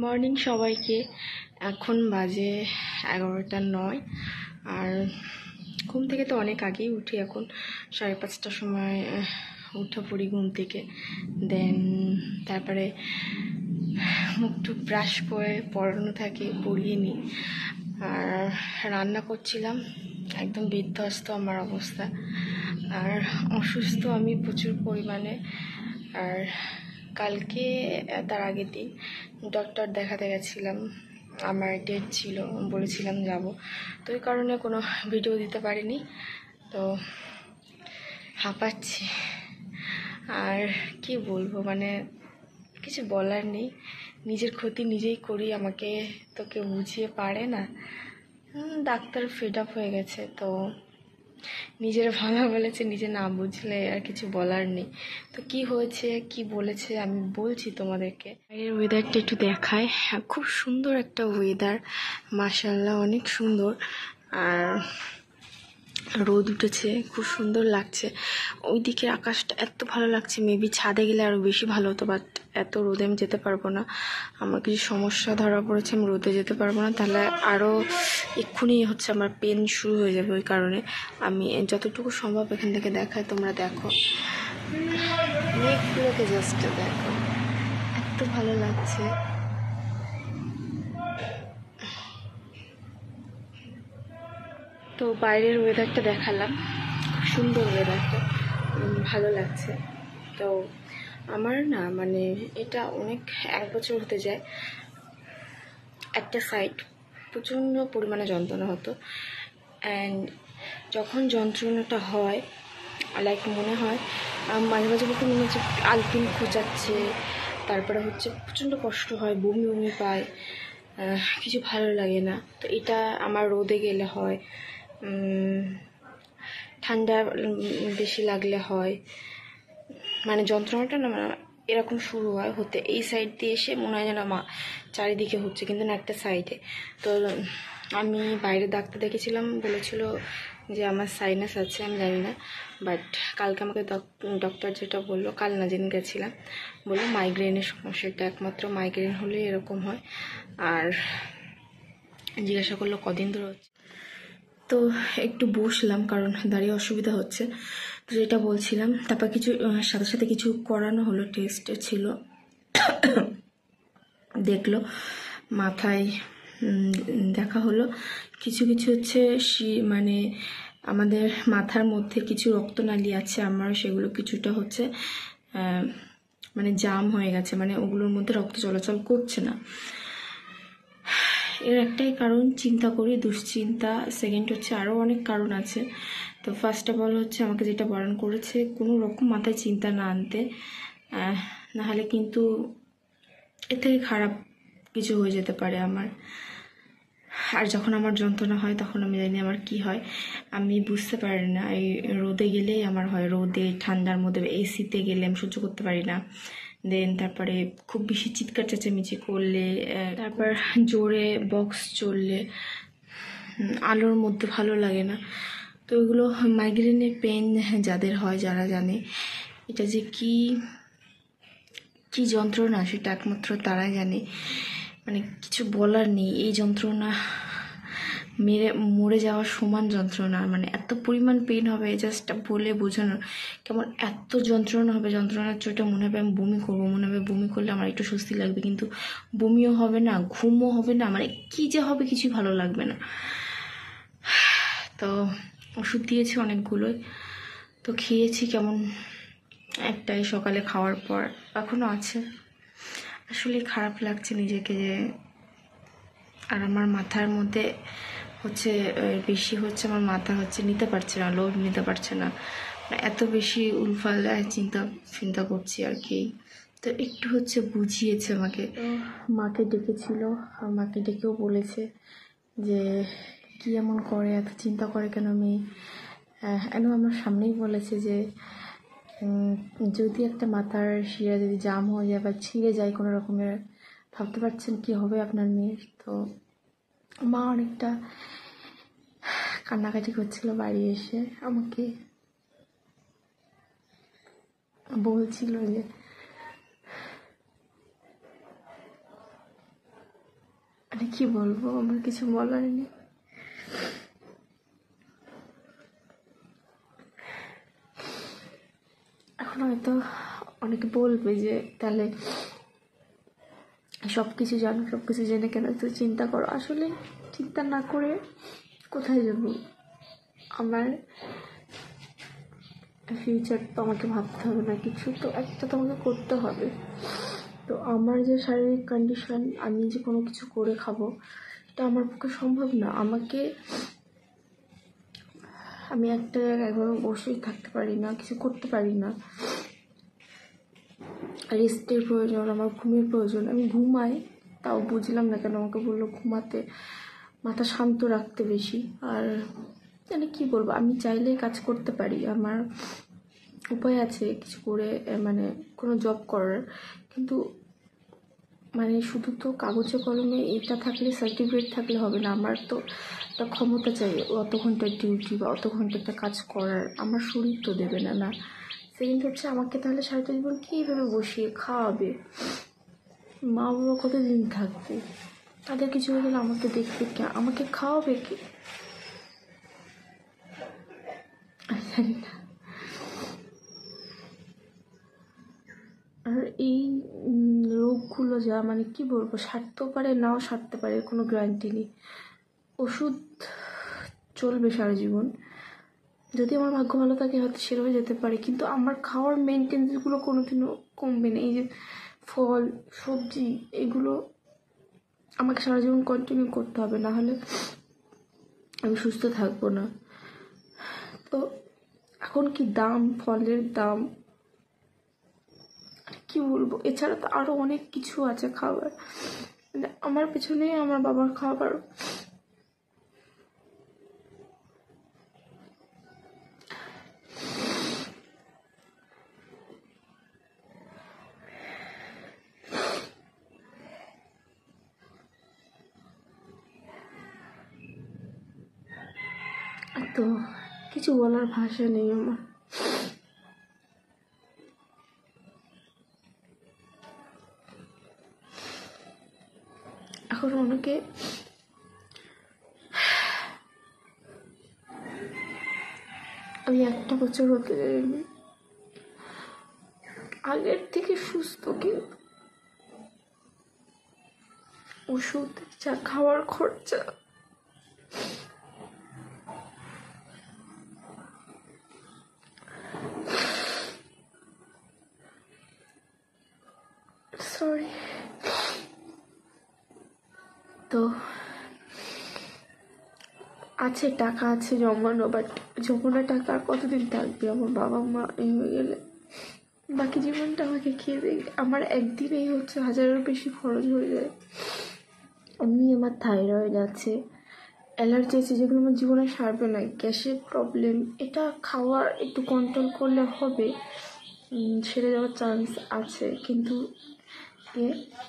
Morning সবাইকে। এখন বাজে 11:09 আর ঘুম থেকে তো অনেক আগেই উঠি। এখন 5:30টার সময় উঠে পড়ি ঘুম থেকে। দেন তারপরে মুখ টুক ব্রাশ করে পড়ানো থাকে, পড়িয়ে নিই। আর রান্না করছিলাম, একদম বিধ্বস্ত আমার অবস্থা। আর অসুস্থ আমি প্রচুর পরিমাণে। আর কালকে তার আগের দিন ডক্টর দেখাতে গেছিলাম, আমার ডেট ছিল, বলেছিলাম যাব, তো এই কারণে কোনো ভিডিও দিতে পারিনি। তো হাঁপাচ্ছি আর কি বলবো, মানে কিছু বলার নেই। নিজের ক্ষতি নিজেই করি, আমাকে তো কেউ বুঝিয়ে পারে না। ডাক্তার ফেড আপ হয়ে গেছে, তো নিজের ভালো বলেছে, নিজে না বুঝলে আর কিছু বলার নেই। তো কি হয়েছে কি বলেছে আমি বলছি তোমাদেরকে। বাইরের ওয়েদারটা একটু দেখায়। খুব সুন্দর একটা ওয়েদার, মাশাআল্লাহ অনেক সুন্দর। আর রোদ উঠেছে, খুব সুন্দর লাগছে। ওই দিকের আকাশটা এত ভালো লাগছে। মেবি ছাদে গেলে আরও বেশি ভালো হতো, বাট এত রোদে আমি যেতে পারবো না। আমার কিছু সমস্যা ধরা পড়েছে, আমি রোদে যেতে পারবো না, তাহলে আরও এক্ষুনি হচ্ছে আমার পেন শুরু হয়ে যাবে। ওই কারণে আমি যতটুকু সম্ভব এখান থেকে দেখায়, তোমরা দেখো মেঘগুলোকে, জাস্ট দেখো, এত ভালো লাগছে। তো বাইরের ওয়েদারটা দেখালাম, খুব সুন্দর ওয়েদারটা, ভালো লাগছে। তো আমার না, মানে এটা অনেক 1 বছর হতে যায়, একটা সাইড প্রচণ্ড পরিমাণে যন্ত্রণা হতো। অ্যান্ড যখন যন্ত্রণাটা হয়, লাইক মনে হয় মাঝে মাঝে মনে হচ্ছে আলপিন খোঁচাচ্ছে, তারপরে হচ্ছে প্রচণ্ড কষ্ট হয়, বমি বমি পায়, কিছু ভালো লাগে না। তো এটা আমার রোদে গেলে হয়, ঠান্ডা বেশি লাগলে হয়। মানে যন্ত্রণাটা না এরকম শুরু হয় হতে, এই সাইড দিয়ে এসে মনে হয় যেন চারিদিকে হচ্ছে, কিন্তু না একটা সাইডে। তো আমি বাইরে ডাক্তার দেখেছিলাম, বলেছিল যে আমার সাইনাস আছে, আমি জানি না। বাট কালকে আমাকে ডক্টর যেটা বললো, কাল না যেদিন গেছিলাম, বললো মাইগ্রেনের সমস্যা, এটা একমাত্র মাইগ্রেন হলে এরকম হয়। আর জিজ্ঞাসা করলো কদিন ধরে হচ্ছে। তো একটু বসলাম, কারণ দাঁড়িয়ে অসুবিধা হচ্ছে। তো যেটা বলছিলাম, তারপর কিছু সাথে সাথে কিছু করানো হলো, টেস্ট ছিল, দেখলো মাথায় দেখা হলো কিছু কিছু হচ্ছে মানে আমাদের মাথার মধ্যে কিছু রক্তনালী আছে, আমার সেগুলো কিছুটা হচ্ছে মানে জাম হয়ে গেছে, মানে ওগুলোর মধ্যে রক্ত চলাচল করছে না। এর একটাই কারণ চিন্তা করি, দুশ্চিন্তা। সেকেন্ড হচ্ছে আরও অনেক কারণ আছে। তো ফার্স্ট অফ অল হচ্ছে আমাকে যেটা বারণ করেছে, কোনো রকম মাথায় চিন্তা না আনতে, নাহলে কিন্তু এর থেকে খারাপ কিছু হয়ে যেতে পারে আমার। আর যখন আমার যন্ত্রণা হয়, তখন আমি জানি আমার কি হয়, আমি বুঝতে পারি না। এই রোদে গেলেই আমার হয়, রোদে ঠান্ডার মধ্যে, এসিতে গেলে আমি সহ্য করতে পারি না। দেন তারপরে খুব বেশি চিৎকার চেঁচামেচি করলে, তারপর জোরে বক্স চললে, আলোর মধ্যে ভালো লাগে না। তো এগুলো মাইগ্রেনের পেন যাদের হয়, যারা জানে এটা যে কি কি যন্ত্রণা, সেটা একমাত্র তারাই জানে। মানে কিছু বলার নেই, এই যন্ত্রণা মরে যাওয়ার সমান যন্ত্রণা। মানে এত পরিমাণ পেন হবে, জাস্ট বলে বোঝানোর কেমন, এত যন্ত্রণা হবে, যন্ত্রণার চোটে মনে হবে আমি বমি করবো, মনে হবে বমি করলে আমার একটু স্বস্তি লাগবে, কিন্তু বমিও হবে না, ঘুমও হবে না, মানে কি যে হবে কিছুই ভালো লাগবে না। তো ওষুধ দিয়েছে অনেকগুলোই, তো খেয়েছি, কেমন একটাই সকালে খাওয়ার পর, এখনও আছে। আসলে খারাপ লাগছে নিজেকে যে, আর আমার মাথার মধ্যে হচ্ছে বেশি হচ্ছে, আমার মাথা হচ্ছে নিতে পারছে না, লোড নিতে পারছে না, এত বেশি উলফাল চিন্তা করছি আর কি। তো একটু হচ্ছে বুঝিয়েছে আমাকে, মাকে ডেকেছিল, আর মাকে ডেকেও বলেছে যে কি এমন করে, এত চিন্তা করে কেন মেয়ে। আমার সামনেই বলেছে যে যদি একটা মাথার শিরা যদি জাম হয়ে যায় বা ছিঁড়ে যায় কোনো রকমের, ভাবতে পারছেন কি হবে আপনার মেয়ের। তো মা অনেকটা কান্নাকাটি করছিল বাড়ি এসে, আমাকে বলছিল যে মানে কি বলবো, আমার কিছু বলার নেই। এখন হয়তো অনেকে বলবে যে তাহলে সব কিছু জানো, সব কিছু জেনে কেন তো চিন্তা করো। আসলে চিন্তা না করে কোথায় যাব? আমার ফিউচার তো আমাকে ভাবতে হবে না কিছু, তো একটা তো আমাকে করতে হবে। তো আমার যে শারীরিক কন্ডিশন, আমি যে কোনো কিছু করে খাবো এটা আমার পক্ষে সম্ভব না। আমি একটা জায়গায় একভাবে বসেই থাকতে পারি না, কিছু করতে পারি না। রেস্টের প্রয়োজন, আমার ঘুমের প্রয়োজন। আমি ঘুমাই, তাও বুঝলাম না কেন আমাকে বললো ঘুমাতে, মাথা শান্ত রাখতে বেশি। আর মানে কি বলবো, আমি চাইলেই কাজ করতে পারি, আমার উপায় আছে কিছু করে, মানে কোনো জব করার। কিন্তু মানে শুধু তো কাগজে কলমে এটা থাকলে, সার্টিফিকেট থাকলে হবে না। আমার তো একটা ক্ষমতা চাই, অত ঘন্টার ডিউটি বা অত ঘন্টা একটা কাজ করার। আমার শরীর তো দেবে না। না, সেকেন্ড হচ্ছে আমাকে তাহলে সারাটা জীবন কীভাবে বসিয়ে খাওয়াবে? মা বাবা কতদিন থাকবে? তাদের কিছু হয়ে গেলে আমাকে দেখবে কে, আমাকে খাওয়াবে কে? জানি না। আর এই রোগগুলো যা, মানে কি বলবো, সারতেও পারে নাও সারতে পারে, কোনো গ্যারান্টি নেই। ওষুধ চলবে সারা জীবন, যদি আমার ভাগ্য ভালো থাকে হয়তো সেভাবে যেতে পারে, কিন্তু আমার খাওয়ার মেনটেন্সগুলো কোনোদিনও কমবে না। এই যে ফল সবজি, এগুলো আমাকে সারা জীবন কন্টিনিউ করতে হবে, না হলে আমি সুস্থ থাকবো না। তো এখন কি দাম, ফলের দাম, কি বলবো, এছাড়া তো আরো অনেক কিছু আছে খাবার। মানে আমার পেছনে আমার বাবার খাবার। তো কিছু বলার ভাষা নেই আমার। এখন অনেকে আমি 1 বছর হতে যাইনি, আগের থেকে সুস্থ, কিন্তু ওষুধ যা, খাওয়ার খরচা, সরি। তো আছে টাকা, আছে জমানো, বাট জমানো টাকা আর কতদিন থাকবে? আমার বাবা মা এই হয়ে গেলে বাকি জীবনটা আমাকে খেয়ে দেবে। আমার একদিনেই হচ্ছে 1000-এর বেশি খরচ হয়ে যায়। আমার থাইরয়েড আছে, অ্যালার্জি আছে, যেগুলো আমার জীবনে সারবে না। গ্যাসের প্রবলেম, এটা খাওয়ার একটু কন্ট্রোল করলে হবে, সেরে যাওয়ার চান্স আছে। কিন্তু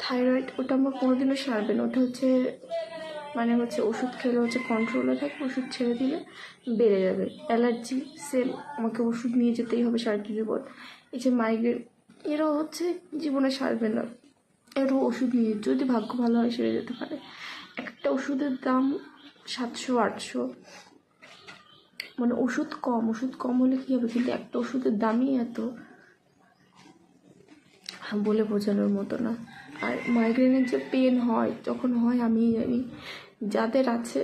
থাইরয়েড, ওটা আমার কোনোদিনও সারবে না। ওটা হচ্ছে ওষুধ খেলে হচ্ছে কন্ট্রোলে থাকবে, ওষুধ ছেড়ে দিলে বেড়ে যাবে। অ্যালার্জি সেম, আমাকে ওষুধ নিয়ে যেতেই হবে সারা জীবন। এই যে মাইগ্রেন, এরও হচ্ছে জীবনে সারবে না, এরও ওষুধ নিয়ে যদি ভাগ্য ভালো হয় সেরে যেতে পারে। একটা ওষুধের দাম 700-800, মানে ওষুধ কম হলে কী হবে, কিন্তু একটা ওষুধের দামই এত, বলে বোঝানোর মতো না। আর মাইগ্রেনের যে পেন হয়, যখন হয় আমিই জানি, যাদের আছে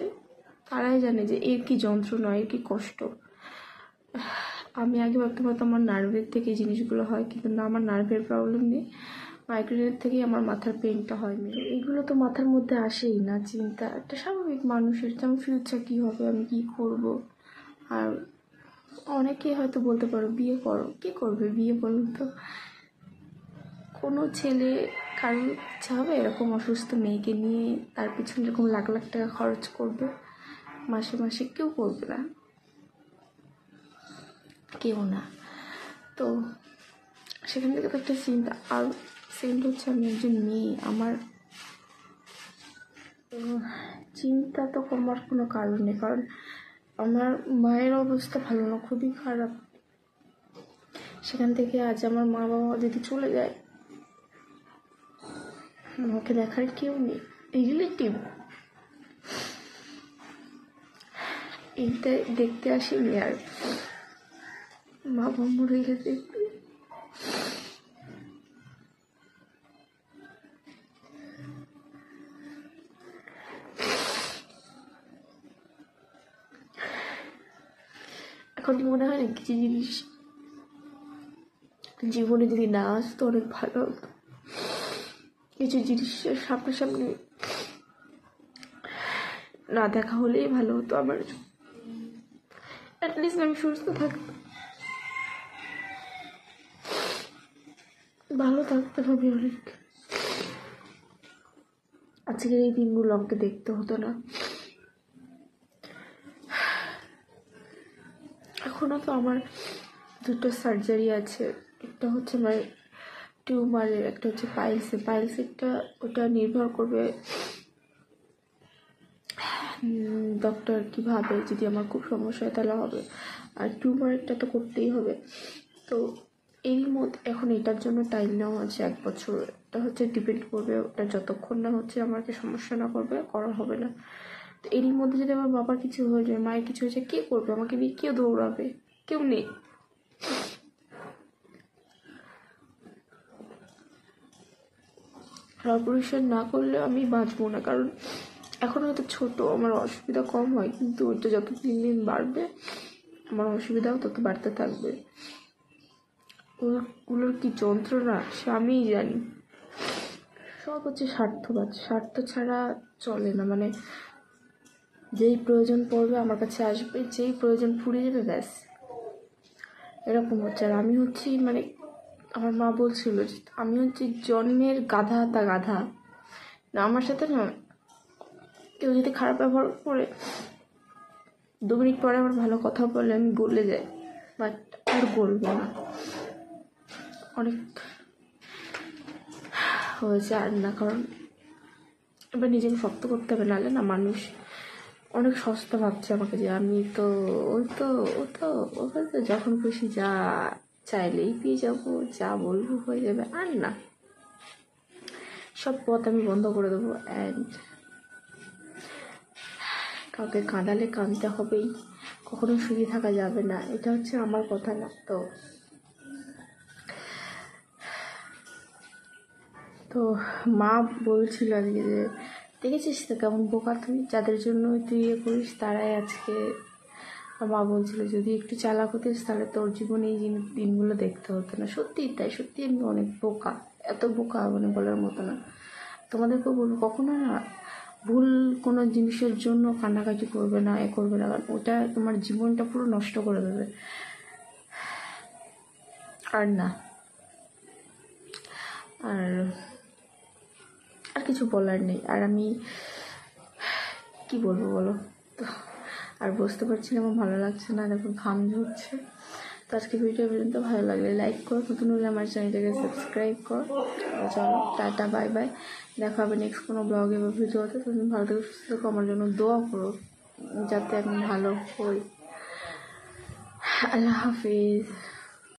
তারাই জানে যে এর কি যন্ত্রণা, এর কি কষ্ট। আমি আগে ভাবতে পারতাম আমার নার্ভের থেকে এই জিনিসগুলো হয়, কিন্তু না, আমার নার্ভের প্রবলেম নেই, মাইগ্রেনের থেকেই আমার মাথার পেনটা হয় মেরে। এগুলো তো মাথার মধ্যে আসেই না, চিন্তা একটা স্বাভাবিক মানুষের, যেমন ফিউচার কী হবে, আমি কী করব। আর অনেকে হয়তো বলতে পারো বিয়ে করো, কী করবে বিয়ে, বলুন তো? কোনো ছেলে, কারোর ইচ্ছা হবে এরকম অসুস্থ মেয়েকে নিয়ে তার পিছনে এরকম লাখ লাখ টাকা খরচ করবে মাসে মাসে? কেউ করবে না, কেউ না। তো সেখান থেকে তো একটা চিন্তা। আর সেকেন্ড হচ্ছে আমি একজন মেয়ে, আমার চিন্তা তো কমার কোনো কারণ নেই, কারণ আমার মায়ের অবস্থা ভালো না, খুবই খারাপ। সেখান থেকে আজ আমার মা বাবা যদি চলে যায়, আমাকে দেখার কেউ নেই। রিলেটিভ এইটা দেখতে আসেনি, আর বাবা মরে গেছে। এখন মনে হয় না কিছু জিনিস জীবনে যদি না আসতো অনেক ভালো হতো। কিছু জিনিসের সামনাসামনি না দেখা হলেই ভালো হতো আমার। অ্যাটলিস্ট আমি সুস্থ থাকতাম, ভালো থাকতাম আমি অনেক। আজকের এই দিনগুলো আমাকে দেখতে হতো না। এখনো তো আমার দুটো সার্জারি আছে, একটা হচ্ছে আমার টিউমারের, একটা হচ্ছে পাইলসেরটা ওটা নির্ভর করবে ডক্টর কীভাবে, যদি আমার খুব সমস্যা হয় তাহলে হবে, আর টিউমারেরটা তো করতেই হবে। তো এরই মধ্যে এখন এটার জন্য টাইম নেওয়া হচ্ছে 1 বছর। এটা হচ্ছে ডিপেন্ড করবে, ওটা যতক্ষণ না হচ্ছে আমাকে সমস্যা না করবে করা হবে না। তো এরই মধ্যে যদি আমার বাবার কিছু হয়ে যায়, মায়ের কিছু হয়ে যায়, কে করবে আমাকে নিয়ে? কেউ দৌড়াবে? কেউ নেই। অপারেশন না করলে আমি বাঁচবো না, কারণ এখন হয়তো ছোটো, আমার অসুবিধা কম হয়, কিন্তু ওইটা যত দিন দিন বাড়বে আমার অসুবিধাও তত বাড়তে থাকবে। ওগুলোর কি যন্ত্রণা সে আমিই জানি। সব হচ্ছে স্বার্থবাদ, স্বার্থ ছাড়া চলে না। মানে যেই প্রয়োজন পড়বে আমার কাছে আসবে, যেই প্রয়োজন ফুরিয়ে যাবে ব্যাস, এরকম হচ্ছে। আর আমি হচ্ছি মানে আমার মা বলছিল যে আমি হচ্ছে জন্মের গাধা না, আমার সাথে না কেউ যদি খারাপ ব্যবহার করে 2 মিনিট পরে আমার ভালো কথা বলে আমি বলে যাই, বাট আর বলবো না। অনেক হয়েছে আর না, কারণ এবার নিজেকে শক্ত করতে হবে, নাহলে না মানুষ অনেক সস্তা ভাবছে আমাকে, যে আমি তো ওকে তো যখন খুশি যা চাইলেই পেয়ে যাবো, যা বলবো হয়ে যাবে। আর না, সব পথ আমি বন্ধ করে দেবো। অ্যান্ড কাউকে কাঁদালে কাঁদতে হবেই, কখনো সুখী থাকা যাবে না, এটা হচ্ছে আমার কথা না। তো মা বলছিল আজকে যে দেখেছিস তো কেমন বোকা তুই, যাদের জন্য তুই ইয়ে করিস তারাই আজকে। মা বলছিল যদি একটু চালাক হতিস তাহলে তোর জীবনে এই দিনগুলো দেখতে হতো না। সত্যিই তাই, সত্যি আমি অনেক বোকা, এত বোকা মানে বলার মতো না। তোমাদেরকেও বলবো কখনো না ভুল কোনো জিনিসের জন্য কান্নাকাটি করবে না, করবে না, কারণ ওটা তোমার জীবনটা পুরো নষ্ট করে দেবে। আর না, আর কিছু বলার নেই। আর আমি কি বলবো বলো তো, আর বুঝতে পারছি না, আমার ভালো লাগছে না, দেখো ঘাম ঝরছে। তো আজকে ভিডিও পর্যন্ত, ভালো লাগলে লাইক করো, নতুন হলে আমার চ্যানেলটাকে সাবস্ক্রাইব করো। চলো টাটা, বাই বাই, দেখা হবে নেক্সট কোনো ব্লগে বা ভিডিওতে। তুমি ভালো থেকে সুস্থ থাকো, আমার জন্য দোয়া করো যাতে আমি ভালো হই। আল্লাহ হাফিজ।